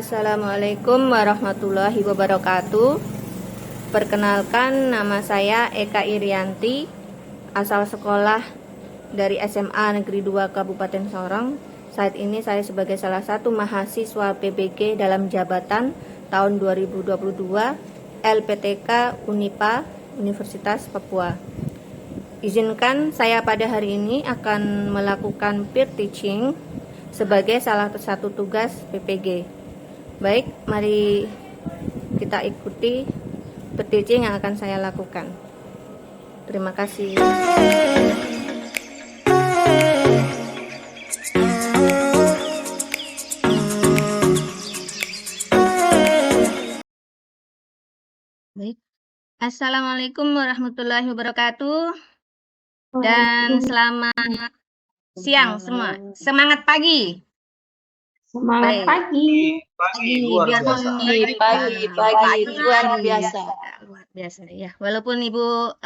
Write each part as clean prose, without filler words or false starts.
Assalamualaikum warahmatullahi wabarakatuh. Perkenalkan, nama saya Eka Irianti, asal sekolah dari SMA Negeri 2 Kabupaten Sorong. Saat ini saya sebagai salah satu mahasiswa PBG dalam jabatan tahun 2022 LPTK Unipa Universitas Papua. Izinkan saya pada hari ini akan melakukan peer teaching sebagai salah satu tugas PPG. Baik, mari kita ikuti peer teaching yang akan saya lakukan. Terima kasih. Baik. Assalamualaikum warahmatullahi wabarakatuh. Dan selamat siang semua. Semangat pagi. Semangat Pagi luar biasa. Luar biasa ya. Walaupun Ibu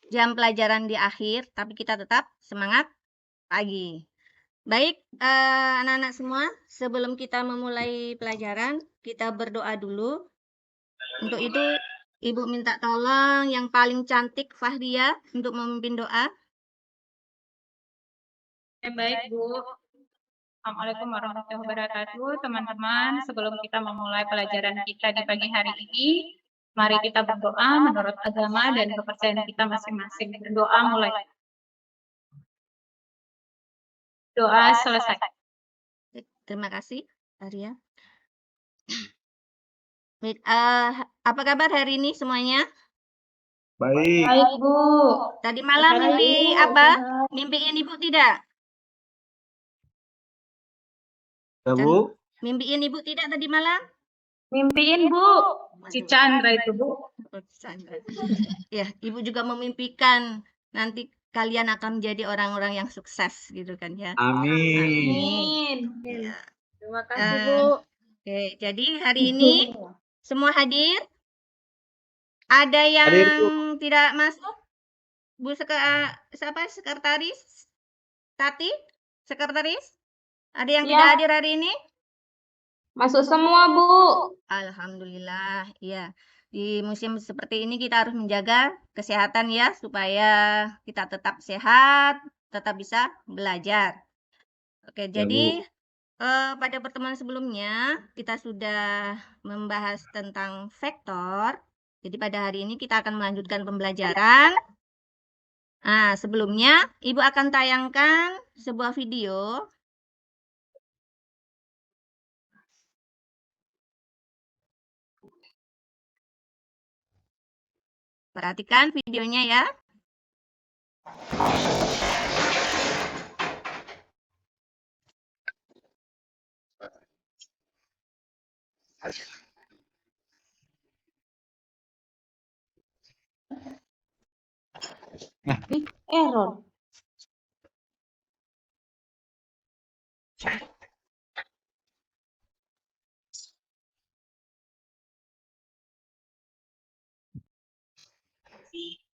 jam pelajaran di akhir, tapi kita tetap semangat pagi. Baik, anak-anak semua, sebelum kita memulai pelajaran, kita berdoa dulu. Untuk itu, Ibu minta tolong yang paling cantik Fahria untuk memimpin doa. Baik, Bu. Assalamualaikum warahmatullahi wabarakatuh. Teman-teman, sebelum kita memulai pelajaran kita di pagi hari ini, mari kita berdoa menurut agama dan kepercayaan kita masing-masing. Berdoa mulai. Doa selesai. Terima kasih, Arya. Baik, apa kabar hari ini semuanya? Baik. Baik, Bu. Tadi malam mimpi apa? Mimpiin Ibu tidak? Ya, Bu. Mimpiin Ibu tidak tadi malam? Mimpiin, Bu. Si Chandra itu, Bu. Ya, Ibu juga memimpikan nanti kalian akan menjadi orang-orang yang sukses gitu kan ya. Amin. Ya. Terima kasih, Bu. Oke, jadi hari ini semua hadir? Ada yang Hadir, Bu. tidak masuk? Bu sekretaris? Tati? Sekretaris? Ada yang tidak hadir hari ini? Masuk semua, Bu. Alhamdulillah, ya. Di musim seperti ini kita harus menjaga kesehatan ya, supaya kita tetap sehat, tetap bisa belajar. Oke, Ya, jadi Bu. pada pertemuan sebelumnya kita sudah membahas tentang vektor. Jadi pada hari ini kita akan melanjutkan pembelajaran. Nah, sebelumnya Ibu akan tayangkan sebuah video. Perhatikan videonya ya. Error.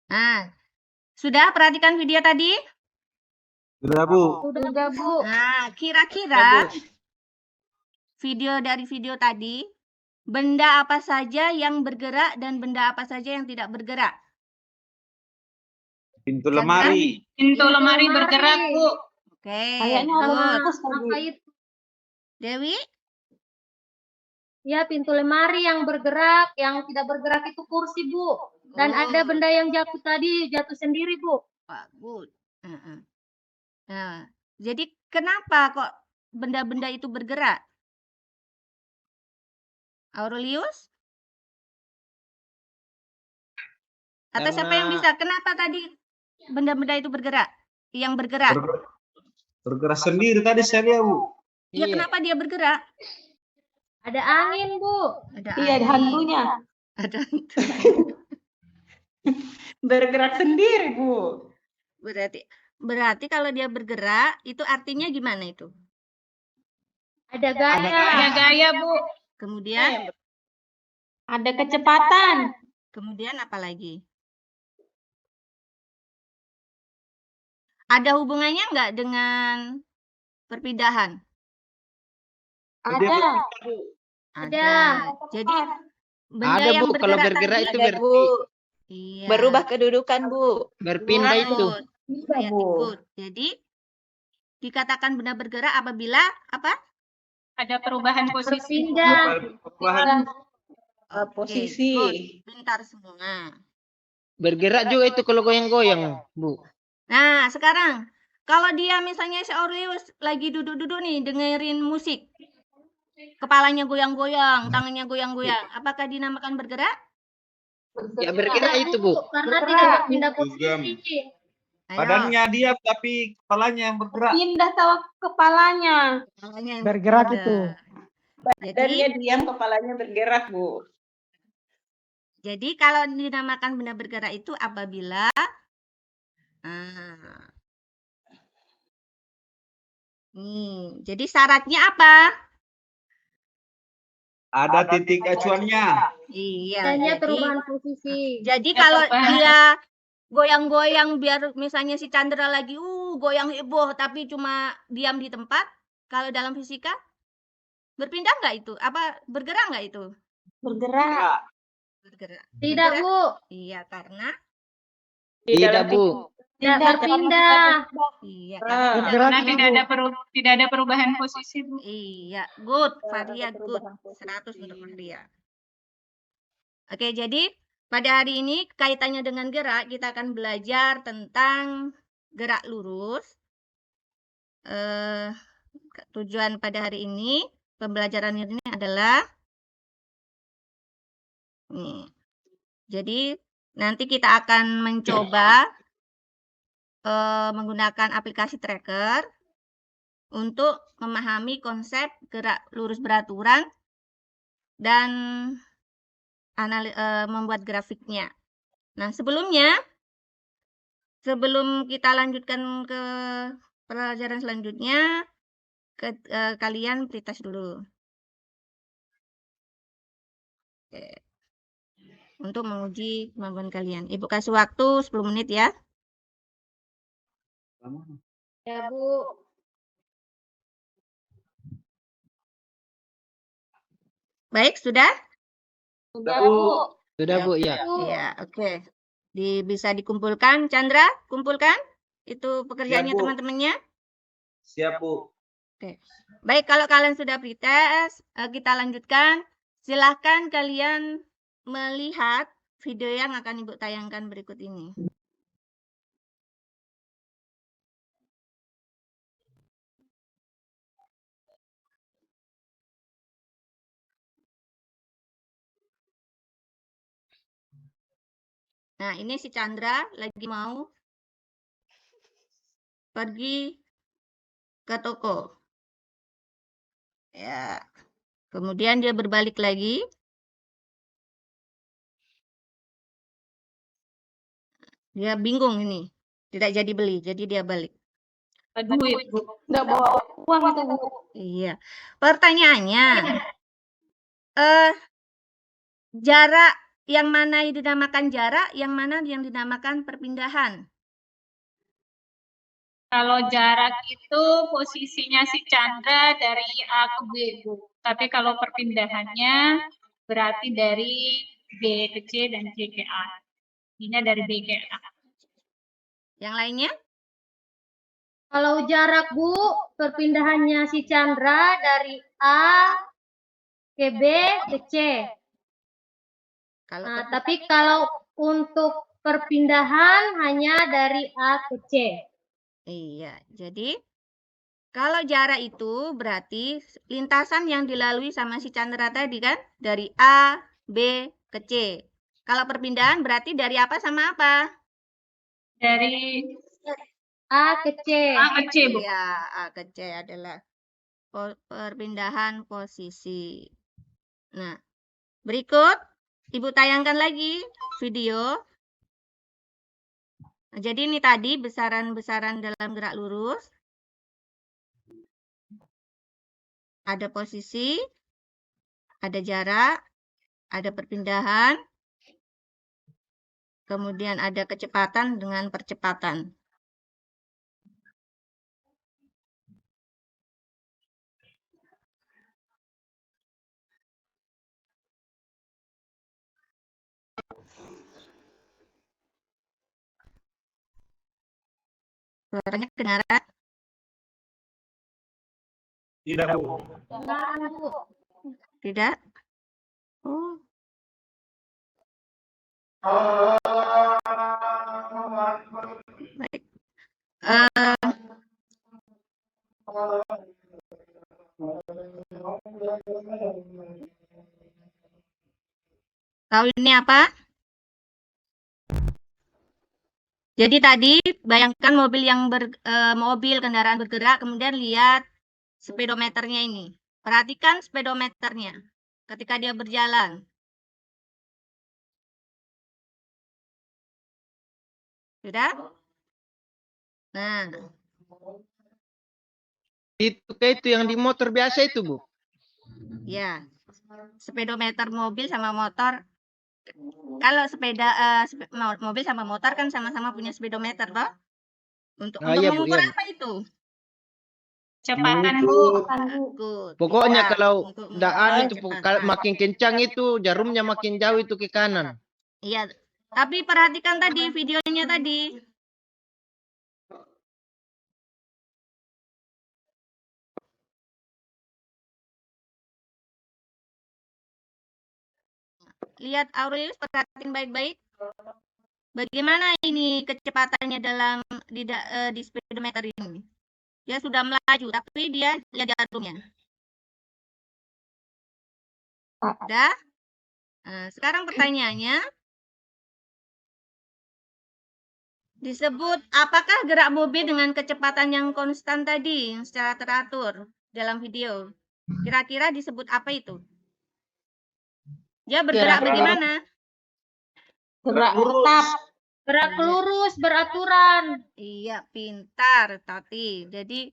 Nah, sudah perhatikan video tadi? Sudah, Bu. Udah, Bu. Nah, kira-kira video dari video tadi, benda apa saja yang bergerak dan benda apa saja yang tidak bergerak? Pintu lemari. Pintu lemari bergerak, Bu. Oke, Kayaknya good. Dewi? Ya, pintu lemari yang bergerak, yang tidak bergerak itu kursi, Bu. Dan ada benda yang jatuh tadi, jatuh sendiri, Bu. Good. Nah, jadi kenapa kok benda-benda itu bergerak? Aurelius? Atau siapa yang bisa? Kenapa tadi benda-benda itu bergerak? Yang bergerak? Bergerak sendiri tadi saya lihat, Bu. Ya, kenapa dia bergerak? Ada angin, Bu. Iya, ada hantunya. Ada hantu. Bergerak sendiri, Bu. Berarti kalau dia bergerak, itu artinya gimana itu? Ada gaya. Ada gaya, Bu. Kemudian? Ada kecepatan. Kemudian apa lagi? Ada hubungannya nggak dengan perpindahan? Dia berpindah, Bu. Ada. Jadi benda Ada, yang Bu. Kalau bergerak bergerak tadi itu Ada, berarti Bu. iya. Berubah kedudukan, Bu. berpindah itu. Good. Very good. Jadi dikatakan benda bergerak apabila apa? Ada perubahan posisi. Berpindah. Perubahan Posisi. Good. Pintar semua. Bergerak juga itu kalau goyang-goyang, Bu. Nah, sekarang kalau dia misalnya si Aurelius lagi duduk-duduk nih dengerin musik. Kepalanya goyang-goyang, tangannya goyang-goyang. Apakah dinamakan bergerak? Ya bergerak itu, Bu. Karena tidak berpindah Diam. posisi. Ayo. Badannya dia tapi kepalanya yang bergerak. Pindah tawa kepalanya. Tangannya yang Bergerak bergerak. itu. Badannya Jadi, diam, kepalanya bergerak, Bu. jadi kalau dinamakan benda bergerak itu apabila jadi syaratnya apa? Ada titik acuannya. Iya. Hanya Jadi, perubahan posisi. jadi kalau dia goyang-goyang biar misalnya si Chandra lagi goyang heboh tapi cuma diam di tempat, kalau dalam fisika berpindah nggak itu? Apa bergerak nggak itu? Bergerak. Bergerak. Tidak, Bergerak? Bu. Iya, karena Tidak, Bu. Tidak berpindah. iya Bergerak Karena itu, Bu. tidak ada perubahan posisi, Bu. iya, good, Varia good. 100 untuk Varia. Oke, jadi pada hari ini kaitannya dengan gerak, kita akan belajar tentang gerak lurus. Tujuan pada hari ini, pembelajaran ini adalah nih. Jadi nanti kita akan mencoba menggunakan aplikasi tracker untuk memahami konsep gerak lurus beraturan dan membuat grafiknya. Nah, sebelum kita lanjutkan ke pelajaran selanjutnya, kalian pretest dulu. Oke. Untuk menguji kemampuan kalian. Ibu kasih waktu 10 menit ya. Ya, Bu. Baik, sudah? Sudah, Bu. Sudah, Bu, ya. Iya, oke. Bisa dikumpulkan, Chandra, kumpulkan itu pekerjaannya Bu. teman-temannya. Siap, Bu. Baik, kalau kalian sudah pretest, kita lanjutkan. Silahkan kalian melihat video yang akan Ibu tayangkan berikut ini. Nah, ini si Chandra lagi mau pergi ke toko. Ya. Kemudian dia berbalik lagi. Dia bingung ini. Tidak jadi beli, jadi dia balik. Duit, Bu. Nggak bawa uang itu, Bu. Iya. Pertanyaannya, jarak yang mana yang dinamakan jarak, yang mana yang dinamakan perpindahan? Kalau jarak itu posisinya si Chandra dari A ke B, Bu. Tapi kalau perpindahannya berarti dari B ke C dan C ke A. Ini dari B ke A. Yang lainnya? Kalau jarak, Bu, perpindahannya si Chandra dari A ke B ke C. Kalau Nah, tapi kalau untuk perpindahan hanya dari A ke C. iya, jadi kalau jarak itu berarti lintasan yang dilalui sama si Chandra tadi kan dari A, B ke C. Kalau perpindahan berarti dari apa sama apa? Dari A ke C. A ke C, Bu. Iya, A ke C adalah perpindahan posisi. Nah, berikut Ibu tayangkan lagi video. Nah, jadi ini tadi besaran-besaran dalam gerak lurus. Ada posisi, ada jarak, ada perpindahan, kemudian ada kecepatan dengan percepatan. Suaranya kedengaran? Tidak, Bu. Kedengaran, Bu. Tidak? Oh. Baik. Tahu ini apa? Jadi tadi bayangkan mobil kendaraan bergerak, kemudian lihat speedometernya ini. Perhatikan speedometernya ketika dia berjalan. Sudah? Nah, Itu kayak itu yang di motor biasa itu, Bu. ya. Speedometer mobil sama motor. Kalau mobil sama motor kan sama-sama punya speedometer, toh? Untuk Iya, Bu, mengukur iya, Bu. apa itu? Kecepatan, Bu. Good. Pokoknya Ya, kalau untuk udah mengukur itu kecepatan. kalau makin kencang itu jarumnya makin jauh itu ke kanan. Iya. Tapi perhatikan tadi videonya tadi. Lihat Aurelius, perhatiin baik-baik. Bagaimana ini kecepatannya di speedometer ini? Dia sudah melaju, tapi dia lihat jarumnya. Sudah? Nah, sekarang pertanyaannya, disebut apakah gerak mobil dengan kecepatan yang konstan tadi, yang secara teratur dalam video? Kira-kira disebut apa itu? Dia bergerak bagaimana? Gerak tetap. Gerak lurus, beraturan. Iya, pintar, Tati. Jadi,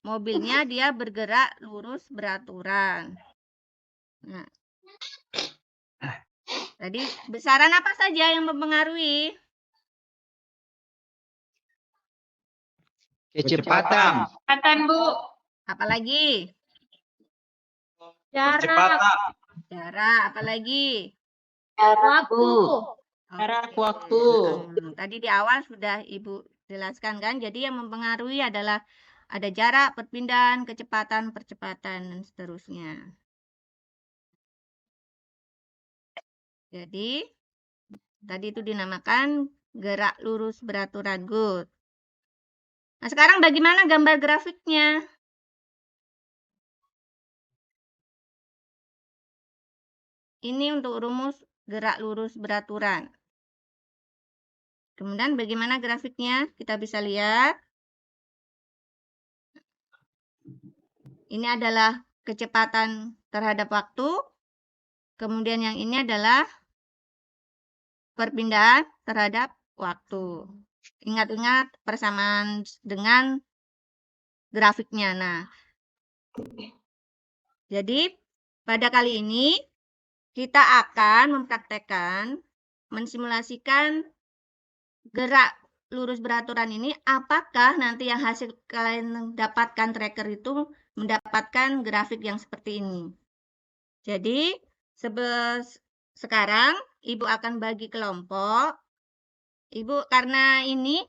mobilnya dia bergerak lurus beraturan. Nah, tadi besaran apa saja yang mempengaruhi? Kecepatan. Kecepatan, Bu. Apalagi? Jarak. Percepatan. Jarak, apalagi? Waktu. Jarak Oke. waktu. Tadi di awal sudah Ibu jelaskan kan. Jadi yang mempengaruhi adalah ada jarak, perpindahan, kecepatan, percepatan, dan seterusnya. Jadi, tadi itu dinamakan gerak lurus beraturan. Good. Nah, sekarang bagaimana gambar grafiknya? Ini untuk rumus gerak lurus beraturan. Kemudian bagaimana grafiknya? Kita bisa lihat. Ini adalah kecepatan terhadap waktu. Kemudian yang ini adalah perpindahan terhadap waktu. Ingat-ingat persamaan dengan grafiknya. Nah, jadi pada kali ini kita akan mempraktekkan, mensimulasikan gerak lurus beraturan ini, apakah nanti yang hasil kalian dapatkan tracker itu mendapatkan grafik yang seperti ini. Jadi, sekarang Ibu akan bagi kelompok. Ibu, karena ini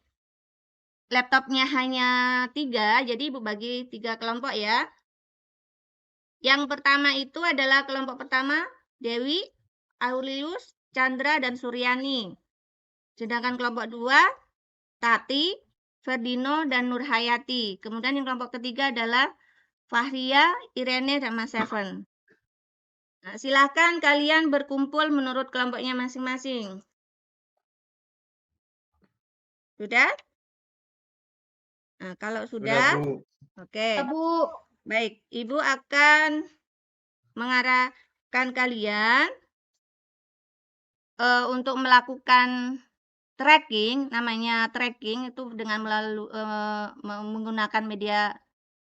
laptopnya hanya 3, jadi Ibu bagi 3 kelompok ya. Yang pertama itu adalah kelompok pertama, Dewi, Aurelius, Chandra, dan Suryani. Sedangkan kelompok 2, Tati, Ferdino, dan Nurhayati. Kemudian yang kelompok ketiga adalah Fahria, Irene, dan Mas Seven. Nah, silahkan kalian berkumpul menurut kelompoknya masing-masing. Sudah? Nah, kalau sudah, oke. Bu. Baik, Ibu akan mengarahkan kalian untuk melakukan tracking, namanya tracking itu dengan menggunakan media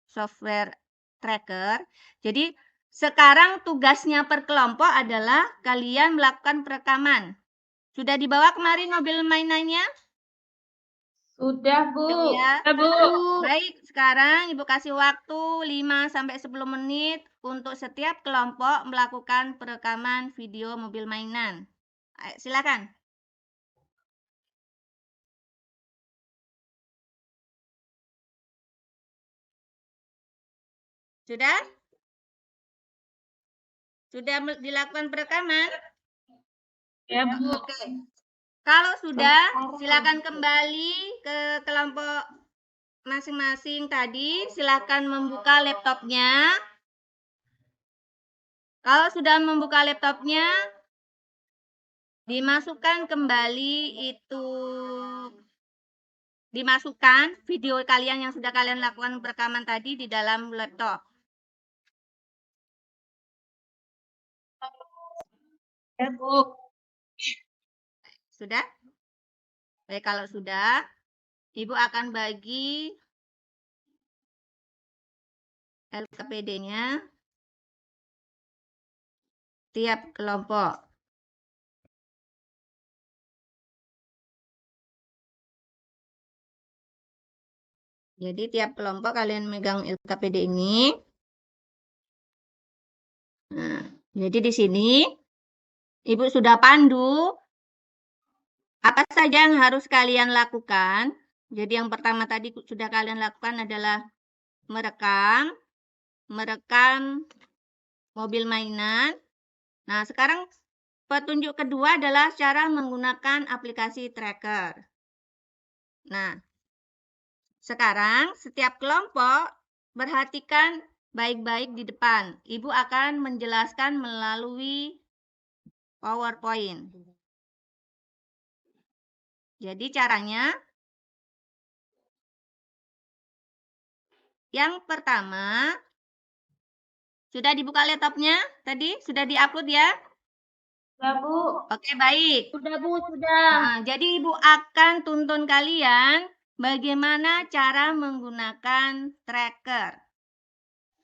software tracker. Jadi sekarang tugasnya per kelompok adalah kalian melakukan perekaman. Sudah dibawa kemarin mobil mainannya? Sudah, Bu. Ya. Bu. Baik, sekarang Ibu kasih waktu 5-10 menit untuk setiap kelompok melakukan perekaman video mobil mainan. Ayo, silakan. Sudah? Sudah dilakukan perekaman? Ya, Bu. Oke. Kalau sudah, silakan kembali ke kelompok masing-masing tadi. Silakan membuka laptopnya. Kalau sudah membuka laptopnya, dimasukkan kembali itu, dimasukkan video kalian yang sudah kalian lakukan perekaman tadi di dalam laptop. Ya, Bu. Sudah? Baik, kalau sudah, Ibu akan bagi LKPD-nya tiap kelompok. Jadi tiap kelompok kalian megang LKPD ini. Nah, jadi di sini Ibu sudah pandu apa saja yang harus kalian lakukan. Jadi yang pertama tadi sudah kalian lakukan adalah merekam mobil mainan. Nah, sekarang petunjuk kedua adalah cara menggunakan aplikasi tracker. Nah, sekarang setiap kelompok perhatikan baik-baik di depan. Ibu akan menjelaskan melalui PowerPoint. Jadi caranya, yang pertama, sudah dibuka laptopnya tadi? Sudah diupload ya? Ya, Bu. Oke, baik. Sudah, Bu, sudah. Jadi Ibu akan tuntun kalian bagaimana cara menggunakan tracker.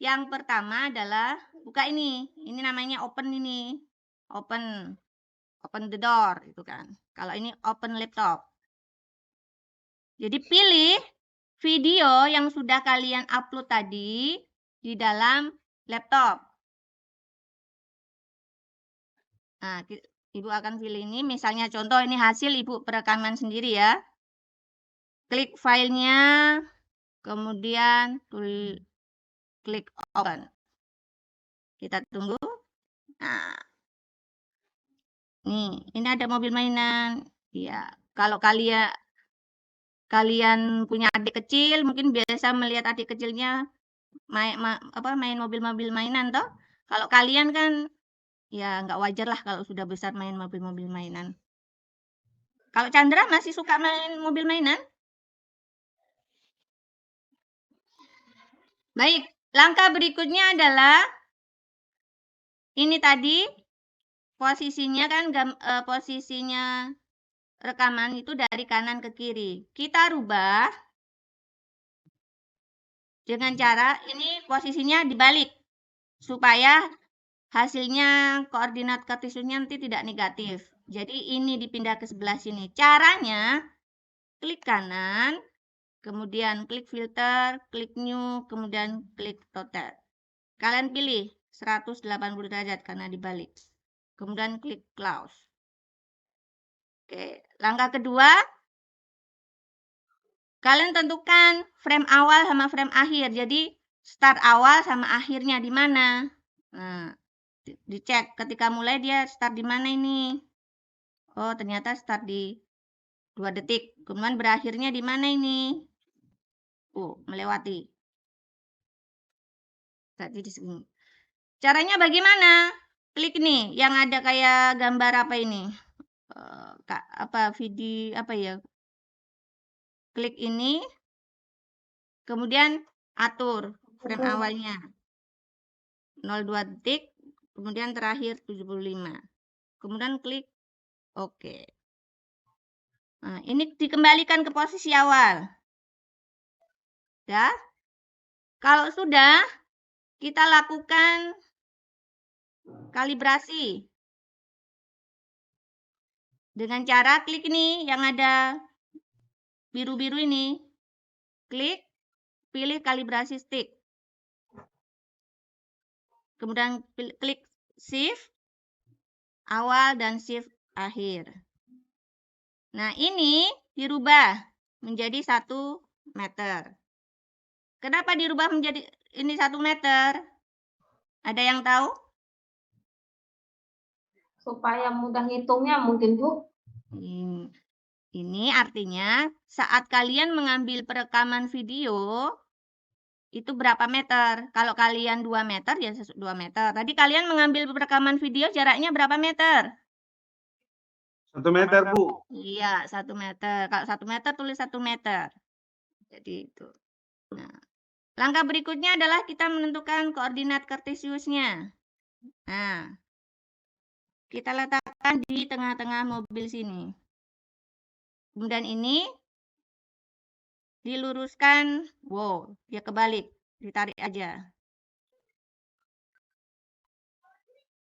Yang pertama adalah buka ini. Ini namanya open ini. Open the door itu kan. Kalau ini open laptop. Jadi pilih video yang sudah kalian upload tadi di dalam laptop. Nah, Ibu akan pilih ini. Misalnya contoh ini hasil Ibu perekaman sendiri ya. Klik filenya, kemudian klik open. Kita tunggu. Nah, nih, ini ada mobil mainan. Ya, kalau kalian punya adik kecil, mungkin biasa melihat adik kecilnya main mobil-mobil mainan toh. Kalau kalian kan ya nggak wajar lah kalau sudah besar main mobil-mobil mainan. Kalau Chandra masih suka main mobil mainan? Baik, langkah berikutnya adalah ini tadi posisinya kan posisinya rekaman itu dari kanan ke kiri. Kita rubah dengan cara ini posisinya dibalik supaya hasilnya koordinat kartesiusnya nanti tidak negatif. Jadi ini dipindah ke sebelah sini. Caranya klik kanan, kemudian klik filter, klik new, kemudian klik rotate. Kalian pilih 180 derajat karena dibalik. Kemudian klik close. Oke, langkah kedua, kalian tentukan frame awal sama frame akhir. Jadi start awal sama akhirnya di mana. Nah, dicek ketika mulai dia start di mana ini. Oh, ternyata start di 2 detik. Kemudian berakhirnya di mana ini? Oh, melewati. Tadi di sini. Caranya bagaimana? Klik nih yang ada kayak gambar apa ini? Video apa ya? Klik ini. Kemudian atur frame awalnya. 02 detik, kemudian terakhir 75. Kemudian klik OK. Nah, ini dikembalikan ke posisi awal. Ya. Kalau sudah, kita lakukan kalibrasi. Dengan cara klik ini yang ada biru-biru ini. Klik, pilih kalibrasi stick. Kemudian klik shift awal dan shift akhir. Nah, ini dirubah menjadi 1 meter. Kenapa dirubah menjadi ini 1 meter? Ada yang tahu? Supaya mudah ngitungnya mungkin, Bu. Ini artinya saat kalian mengambil perekaman video, itu berapa meter? Kalau kalian 2 meter, ya 2 meter. Tadi kalian mengambil perekaman video jaraknya berapa meter? 1 meter, Bu. Iya, 1 meter. Kalau 1 meter, tulis 1 meter. Jadi itu. Nah, langkah berikutnya adalah kita menentukan koordinat kartesiusnya. Nah, kita letakkan di tengah-tengah mobil sini. Kemudian ini diluruskan. Wow, dia kebalik. Ditarik aja.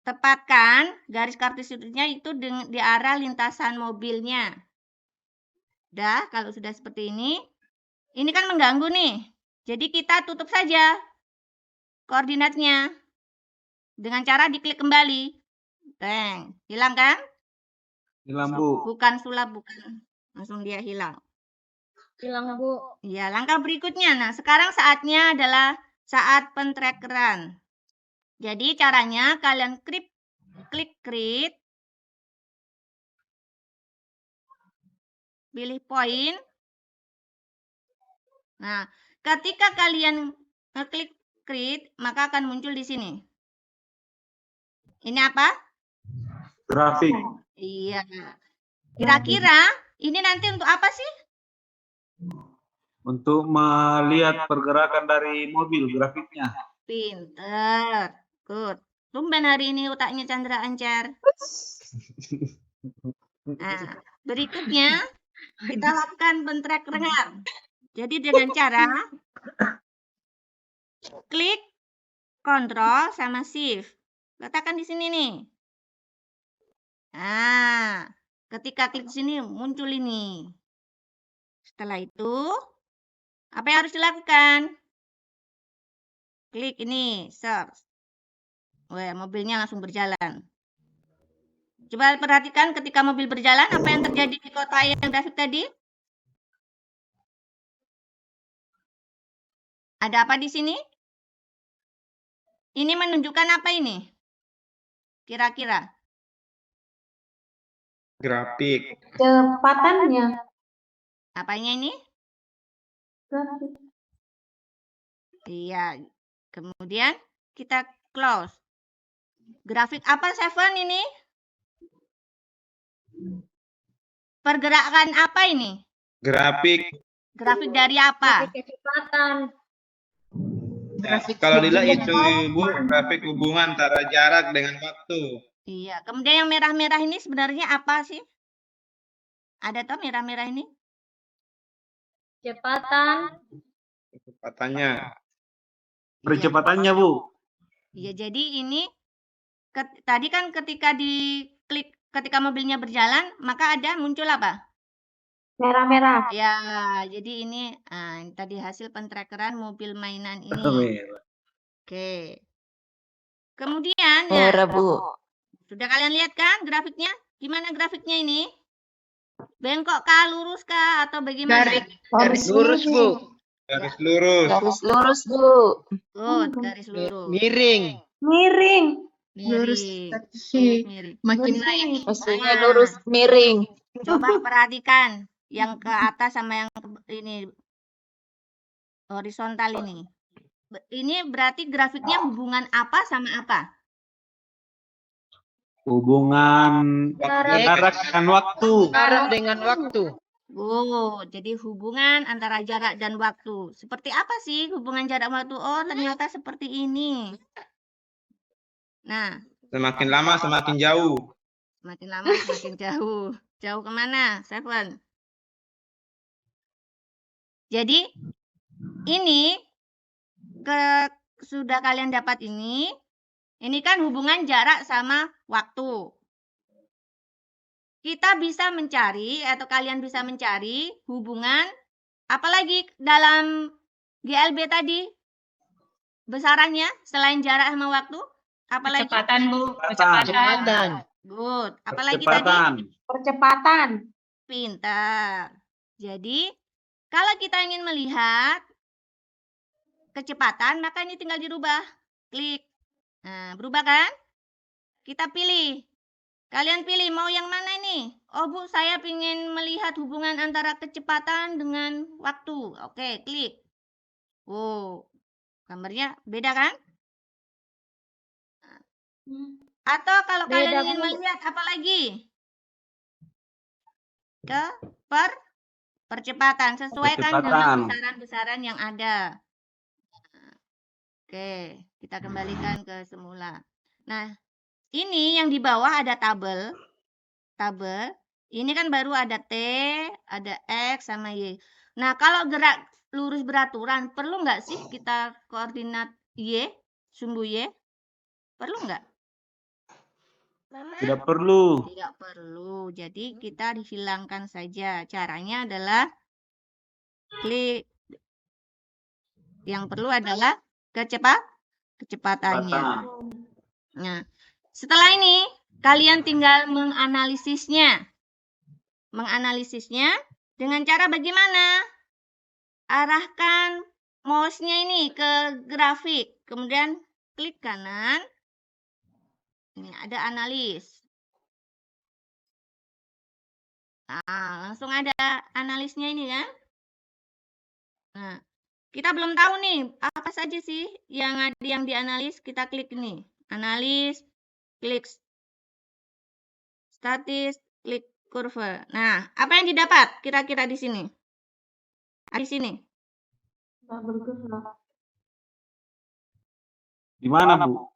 Tepatkan garis kartesiusnya itu di arah lintasan mobilnya. Udah, kalau sudah seperti ini kan mengganggu nih. Jadi kita tutup saja koordinatnya dengan cara diklik kembali. Bang, hilang kan? Hilang, Bu. Bukan sulap, bukan. Langsung dia hilang. Hilang, Bu. Ya, langkah berikutnya. Nah, sekarang saatnya adalah saat pentrakeran. Jadi caranya kalian klik create, pilih poin. Nah, ketika kalian ngeklik create, maka akan muncul di sini. Ini apa? Grafik. Iya. Kira-kira ini nanti untuk apa sih? Untuk melihat pergerakan dari mobil, grafiknya. Pinter. Good. Tumben hari ini otaknya Chandra Ancar. Nah, berikutnya kita lakukan pentrakeran. Jadi dengan cara klik Ctrl sama Shift. Letakkan di sini nih. Nah, ketika klik sini muncul ini. Setelah itu, apa yang harus dilakukan? Klik ini, search. Wah, mobilnya langsung berjalan. Coba perhatikan ketika mobil berjalan, apa yang terjadi di kotak yang grafik tadi? Ada apa di sini? Ini menunjukkan apa ini? Kira-kira. Grafik. Kecepatannya. Apanya ini? Grafik. Iya. Kemudian kita close. Grafik apa, Seven, ini? Pergerakan apa ini? Grafik. Grafik dari apa? Grafik kecepatan. Kalau dilihat itu, Bu, grafik hubungan antara jarak dengan waktu. Iya. Kemudian yang merah-merah ini sebenarnya apa sih? Ada toh merah-merah ini? Kecepatan. Kecepatannya. Percepatannya, Bu. Iya, jadi ini tadi kan ketika diklik, ketika mobilnya berjalan, maka ada muncul apa? Merah-merah. Ya, jadi ini tadi hasil pentrakeran mobil mainan ini. Oke. Kemudian, ya, Bu. sudah kalian lihat kan grafiknya? Gimana grafiknya ini? Bengkok kah, lurus kah, atau bagaimana? Garis lurus, Bu. Garis lurus. Garis lurus, Bu. Good, garis lurus. Miring. Miring. Miring. Miring. Makin naik. Maksudnya lurus miring. Coba perhatikan yang ke atas sama yang ini horizontal ini. Ini berarti grafiknya hubungan apa sama apa? Hubungan jarak dan waktu. Jarak dengan waktu. Oh, jadi hubungan antara jarak dan waktu. Seperti apa sih hubungan jarak waktu? Oh, ternyata seperti ini. Nah, Semakin lama semakin jauh. semakin lama semakin jauh. Jauh kemana, Seven? Jadi, ini sudah kalian dapat ini kan hubungan jarak sama waktu. Kita bisa mencari atau kalian bisa mencari hubungan apalagi dalam GLB tadi besarannya selain jarak sama waktu, apalagi Kecepatan, Bu. Kecepatan. Good. Apalagi tadi? Percepatan. Percepatan. Pintar. Jadi, kalau kita ingin melihat kecepatan, maka ini tinggal dirubah. Klik. Nah, berubah kan? Kita pilih. Kalian pilih mau yang mana ini? Oh Bu, saya ingin melihat hubungan antara kecepatan dengan waktu. Oke, klik. Oh, gambarnya beda kan? Atau kalau Beda, kalian ingin Bu. melihat apa lagi? Ke percepatan. Sesuaikan dengan Percepatan. besaran-besaran yang ada. Oke, kita kembalikan ke semula. Nah, ini yang di bawah ada tabel. Tabel. Ini kan baru ada T, ada X, sama Y. Nah, kalau gerak lurus beraturan, perlu nggak sih kita koordinat Y, sumbu Y? Perlu nggak? Tidak perlu. Tidak perlu. Jadi, kita dihilangkan saja. Caranya adalah klik. Yang perlu adalah kecepatannya. Nah, setelah ini, kalian tinggal menganalisisnya. Menganalisisnya dengan cara bagaimana? Arahkan mouse-nya ini ke grafik. Kemudian klik kanan. Ini ada analis. Nah, langsung ada analisnya ini kan. Nah, kita belum tahu nih apa saja sih yang dianalis. Kita klik ini. Analis, klik statis, klik kurva. Nah, apa yang didapat kira-kira di sini? Di sini. Nggak bergerak. Di mana, Bu?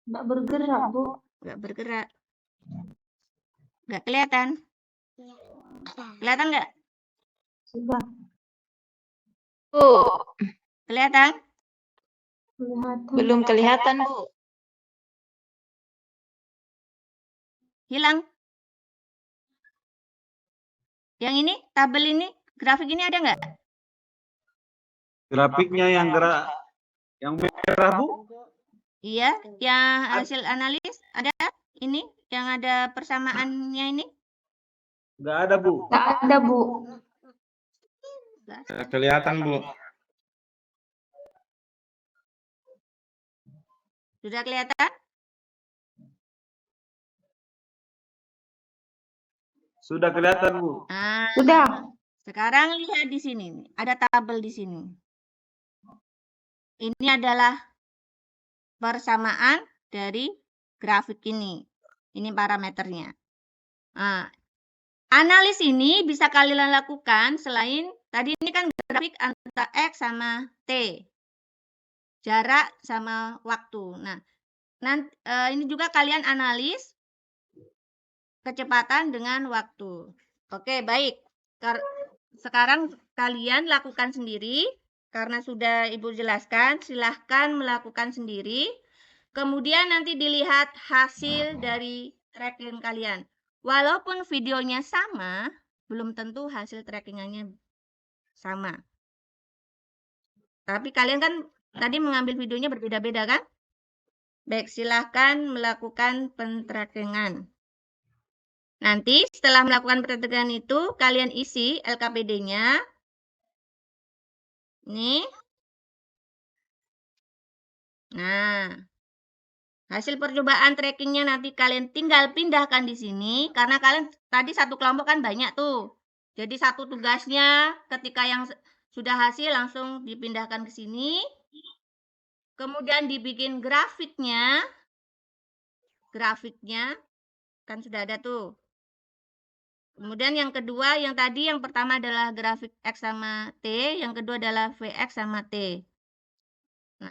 Nggak bergerak, Bu. Nggak bergerak. Nggak kelihatan. Kelihatan nggak? Sudah Bu, Kelihatan? kelihatan. belum kelihatan, Bu. Hilang. Yang ini, tabel ini, grafik ini ada nggak? Grafiknya yang gerak, yang merah, Bu? Iya, yang hasil analis ada ini, yang ada persamaannya ini. Nggak ada, Bu. Nggak ada, Bu. Nggak kelihatan, Bu. Sudah kelihatan? Sudah kelihatan, Bu. Nah, Sudah. sekarang lihat di sini, ada tabel di sini. Ini adalah persamaan dari grafik ini. Ini parameternya. Nah, analis ini bisa kalian lakukan selain tadi ini kan grafik antara X sama T. Jarak sama waktu. Nah, ini juga kalian analis kecepatan dengan waktu. Oke, baik. Sekarang kalian lakukan sendiri. Karena sudah Ibu jelaskan, silahkan melakukan sendiri. Kemudian nanti dilihat hasil dari tracking kalian. Walaupun videonya sama, belum tentu hasil trackingannya sama. Tapi kalian kan tadi mengambil videonya berbeda-beda kan? Baik, silahkan melakukan pentrackingan. Nanti setelah melakukan pentrackingan itu, kalian isi LKPD-nya. Nih. Nah, hasil percobaan trackingnya nanti kalian tinggal pindahkan di sini. Karena kalian tadi satu kelompok kan banyak tuh. Jadi satu tugasnya ketika yang sudah hasil langsung dipindahkan ke sini. Kemudian dibikin grafiknya. Grafiknya kan sudah ada tuh. Kemudian yang kedua, yang tadi yang pertama adalah grafik X sama T, yang kedua adalah VX sama T. Nah,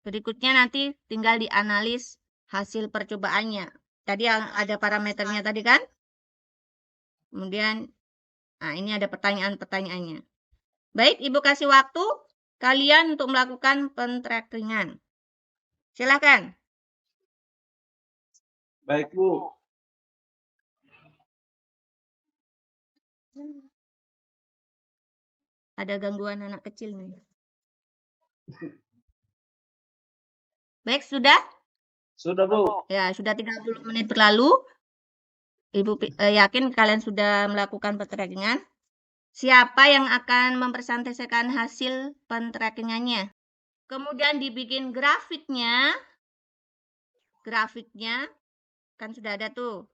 berikutnya nanti tinggal dianalis hasil percobaannya. Tadi ada parameternya tadi kan? Kemudian, nah ini ada pertanyaan-pertanyaannya. Baik, Ibu kasih waktu kalian untuk melakukan pentrackingan. Silakan. Baik, Bu. Ada gangguan anak kecil nih. Baik, sudah? Sudah, Bu. Ya, sudah 30 menit berlalu. Ibu yakin kalian sudah melakukan pentrackingan. Siapa yang akan mempresentasikan hasil pentrackingannya? Kemudian dibikin grafiknya. Grafiknya kan sudah ada tuh.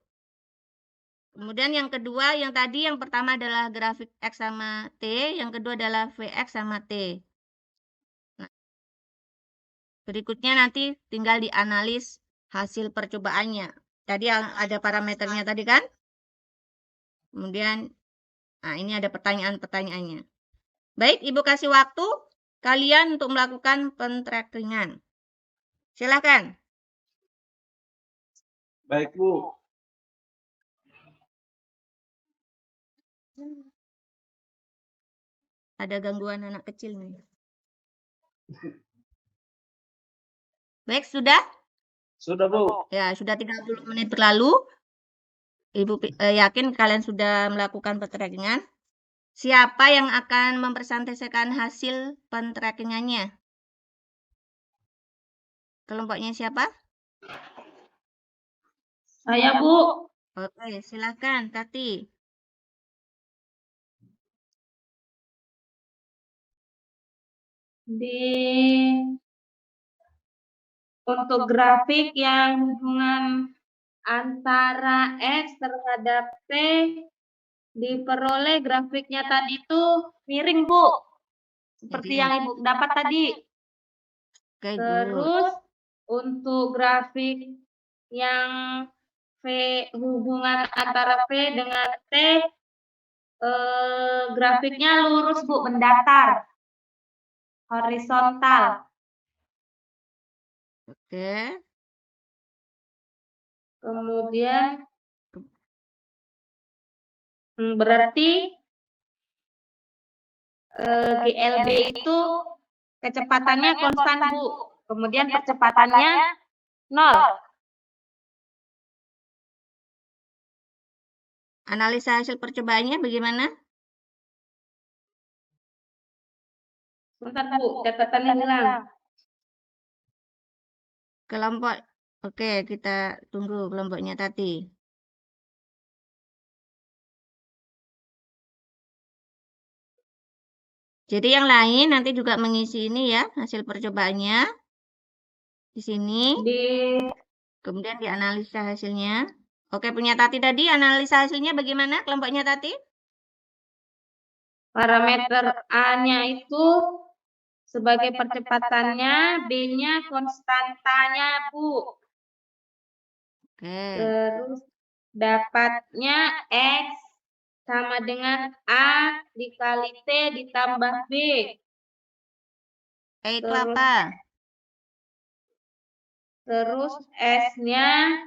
Kemudian yang kedua, yang tadi yang pertama adalah grafik X sama T, yang kedua adalah VX sama T. Nah, berikutnya nanti tinggal dianalis hasil percobaannya. Tadi ada parameternya tadi kan? Kemudian, nah ini ada pertanyaan-pertanyaannya. Baik, Ibu kasih waktu kalian untuk melakukan pentrackingan. Silakan. Baik, Bu. Ada gangguan anak kecil nih. Baik, sudah? Sudah, Bu. Ya, sudah 30 menit berlalu. Ibu yakin kalian sudah melakukan pentrackingan. Siapa yang akan mempresentasikan hasil pentrackingannya? Kelompoknya siapa? Saya, Bu. Oke, silakan, Tati. Untuk grafik yang hubungan antara X terhadap T diperoleh grafiknya tadi itu miring, Bu. Seperti Miring. yang Ibu dapat tadi. Oke, good. Terus untuk grafik yang hubungan antara V dengan T grafiknya lurus, Bu, mendatar. Horizontal. Oke. Kemudian berarti GLB itu kecepatannya konstan, Bu. Kemudian percepatannya 0. Analisa hasil percobaannya bagaimana? Bentar, Bu, catatannya hilang. Kelompok. Oke, kita tunggu kelompoknya Tati. Jadi yang lain nanti juga mengisi ini ya, hasil percobaannya. Di sini. Kemudian dianalisa hasilnya. Oke, punya Tati tadi, analisa hasilnya bagaimana kelompoknya Tati? Parameter A-nya itu sebagai percepatannya, B-nya konstantanya, Bu. Oke. Terus dapatnya X sama dengan A dikali T ditambah B. Itu Terus apa? Terus S-nya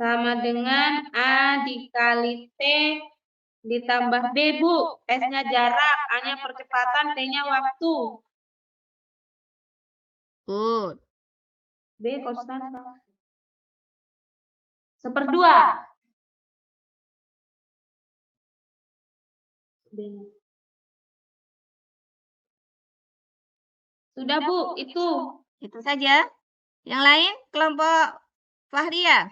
sama dengan A dikali T ditambah B, Bu. S-nya jarak, A-nya percepatan, T-nya waktu. Good. B konstanta. 1/2. Sudah, Bu, itu. Itu saja. Yang lain, kelompok Fahria.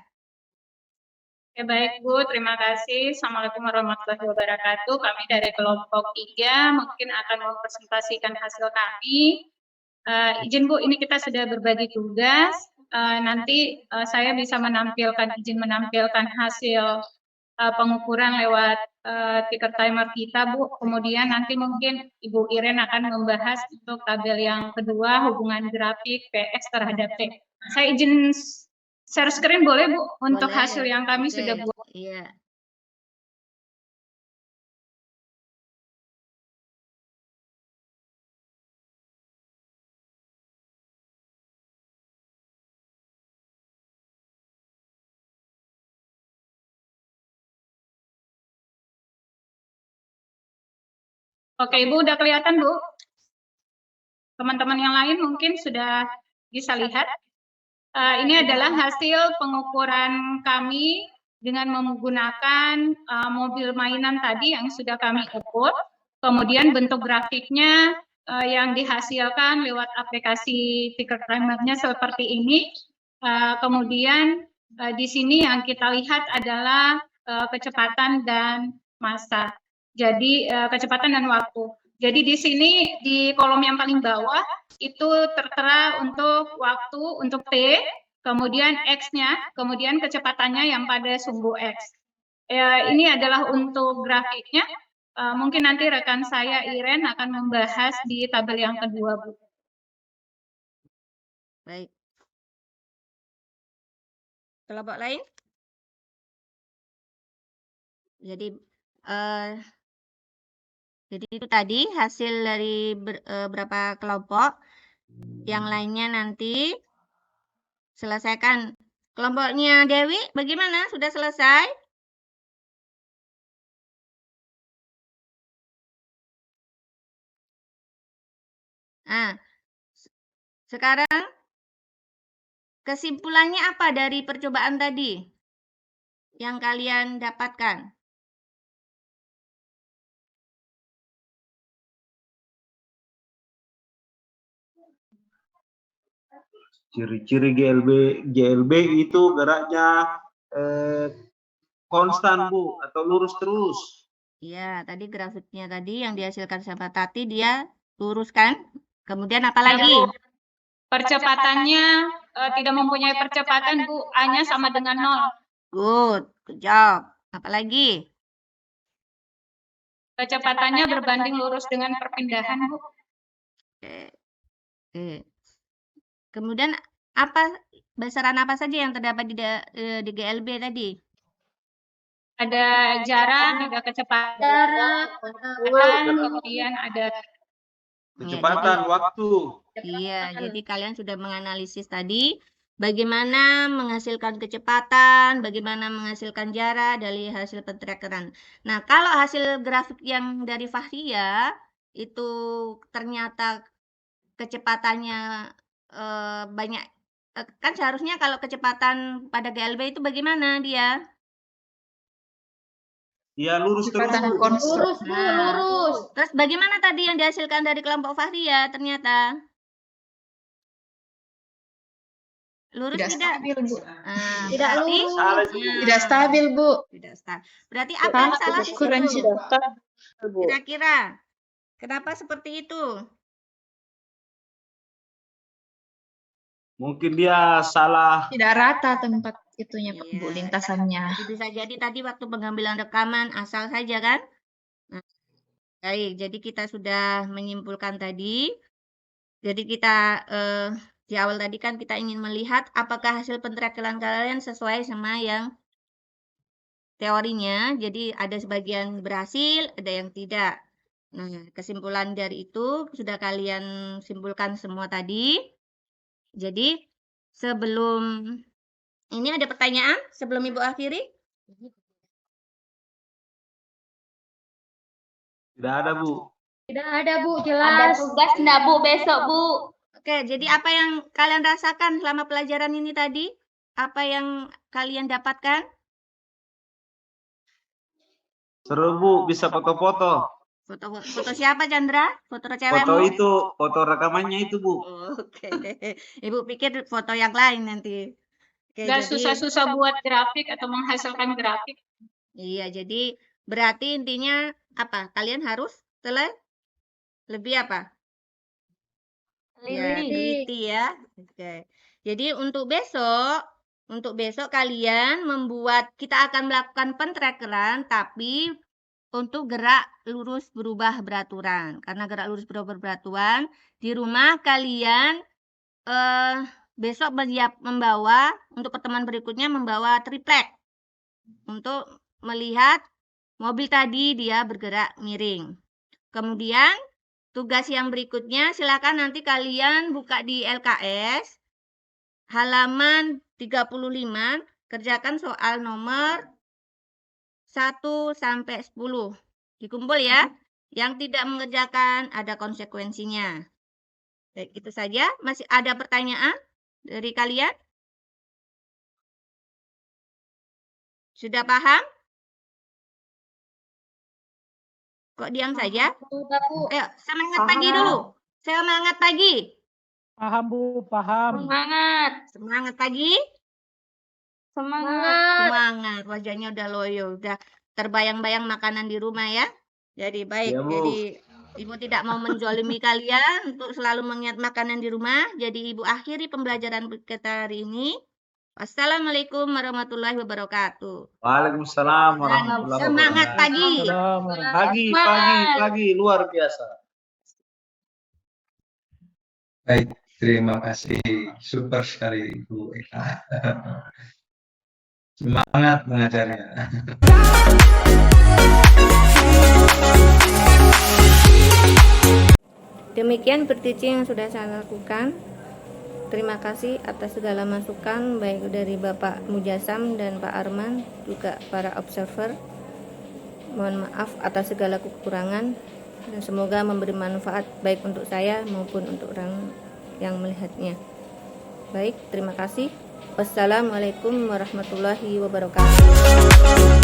Oke, baik, Bu. Terima kasih. Assalamualaikum warahmatullahi wabarakatuh. Kami dari kelompok 3 mungkin akan mempresentasikan hasil kami. Izin, Bu, ini kita sudah berbagi tugas. Nanti saya bisa izin menampilkan hasil pengukuran lewat ticker timer kita, Bu. Kemudian nanti mungkin Ibu Iren akan membahas untuk tabel yang kedua, hubungan grafik PX terhadap T. Saya izin share screen boleh, Bu, untuk Boleh. hasil yang kami Oke. sudah buat. Iya. Oke, Ibu udah kelihatan, Bu? Teman-teman yang lain mungkin sudah bisa lihat. Ini adalah hasil pengukuran kami dengan menggunakan mobil mainan tadi yang sudah kami ukur. Kemudian bentuk grafiknya yang dihasilkan lewat aplikasi ticker timer-nya seperti ini. Kemudian di sini yang kita lihat adalah kecepatan dan massa. Jadi kecepatan dan waktu. Jadi di sini di kolom yang paling bawah itu tertera untuk waktu untuk T, kemudian X-nya, kemudian kecepatannya yang pada sumbu X. Ini adalah untuk grafiknya. Mungkin nanti rekan saya Iren akan membahas di tabel yang kedua, Bu. Baik. Kelompok lain? Jadi itu tadi hasil dari berapa kelompok. Yang lainnya nanti selesaikan. Kelompoknya Dewi bagaimana? Sudah selesai? Nah, sekarang kesimpulannya apa dari percobaan tadi yang kalian dapatkan? Ciri-ciri GLB itu geraknya konstan, Bu, atau lurus terus. Iya, tadi grafiknya tadi yang dihasilkan sama Tati dia lurus kan? Kemudian apa lagi? Percepatannya tidak mempunyai percepatan, Bu. A-nya sama dengan 0. Good job. Apa lagi? Kecepatannya berbanding lurus dengan perpindahan, Bu. Oke. Kemudian besaran apa saja yang terdapat di GLB tadi? Ada jarak, ada kecepatan, kemudian ada Kecepatan, waktu. Iya, jadi kalian sudah menganalisis tadi bagaimana menghasilkan kecepatan, bagaimana menghasilkan jarak dari hasil pentrakeran. Nah, kalau hasil grafik yang dari Fahria itu ternyata kecepatannya banyak, kan seharusnya kalau kecepatan pada GLB itu bagaimana dia? Ya, lurus terus, Bu. Lurus, Bu, lurus. Terus bagaimana tadi yang dihasilkan dari kelompok Fahria ternyata? Lurus Tidak tidak? stabil, Bu. Tidak berarti lurus. Tidak stabil, Bu. tidak stabil. Berarti apa yang salah di situ? Kira-kira kenapa seperti itu? Mungkin dia salah. Tidak rata tempat itunya, Bu, Iya, lintasannya. Jadi bisa jadi tadi waktu pengambilan rekaman asal saja kan? Nah, baik, jadi kita sudah menyimpulkan tadi. Jadi kita di awal tadi kan kita ingin melihat apakah hasil pentrakelan kalian sesuai sama yang teorinya. Jadi ada sebagian berhasil, ada yang tidak. Nah, kesimpulan dari itu sudah kalian simpulkan semua tadi. Jadi sebelum ini ada pertanyaan sebelum Ibu akhiri? Tidak ada, Bu. Tidak ada, Bu, Ada jelas. tugas enggak, Bu, besok, Bu? Oke, jadi apa yang kalian rasakan selama pelajaran ini tadi? Apa yang kalian dapatkan? Seru, Bu, bisa foto-foto. Foto siapa, Chandra? Foto cewekmu? Foto itu, foto rekamannya itu, Bu. Oke. Ibu pikir foto yang lain nanti. Oke, nggak jadi susah-susah buat grafik atau menghasilkan grafik. iya, jadi berarti intinya apa? Kalian harus lebih apa? Ya, teliti ya. Oke. Jadi untuk besok kalian kita akan melakukan pentrakeran tapi untuk gerak lurus berubah beraturan. Karena gerak lurus berubah beraturan di rumah kalian besok membawa untuk pertemuan berikutnya membawa triplek untuk melihat mobil tadi dia bergerak miring. Kemudian tugas yang berikutnya silakan nanti kalian buka di LKS halaman 35, kerjakan soal nomor 1 sampai 10. Dikumpul ya. Yang tidak mengerjakan ada konsekuensinya. Baik, itu saja. Masih ada pertanyaan dari kalian? Sudah paham? Kok diam saja? Sudah, Bu. Ayo, semangat pagi dulu. Semangat pagi. Paham Bu, paham. Semangat. Semangat pagi. Semangat. Semangat. Wajahnya udah loyo, udah terbayang-bayang makanan di rumah ya. Jadi baik. Jadi Ibu tidak mau menzolimi kalian untuk selalu mengingat makanan di rumah. Jadi Ibu akhiri pembelajaran kita hari ini. Wassalamualaikum warahmatullahi wabarakatuh. Waalaikumsalam Dan warahmatullahi semangat wabarakatuh. pagi. Pagi, luar biasa. Baik, terima kasih. Super sekali Ibu Eka. Semangat mengajarnya. Demikian berteaching yang sudah saya lakukan. Terima kasih atas segala masukan baik dari Bapak Mujasam dan Pak Arman, juga para observer. Mohon maaf atas segala kekurangan dan semoga memberi manfaat baik untuk saya maupun untuk orang yang melihatnya. Baik, terima kasih. Wassalamualaikum warahmatullahi wabarakatuh.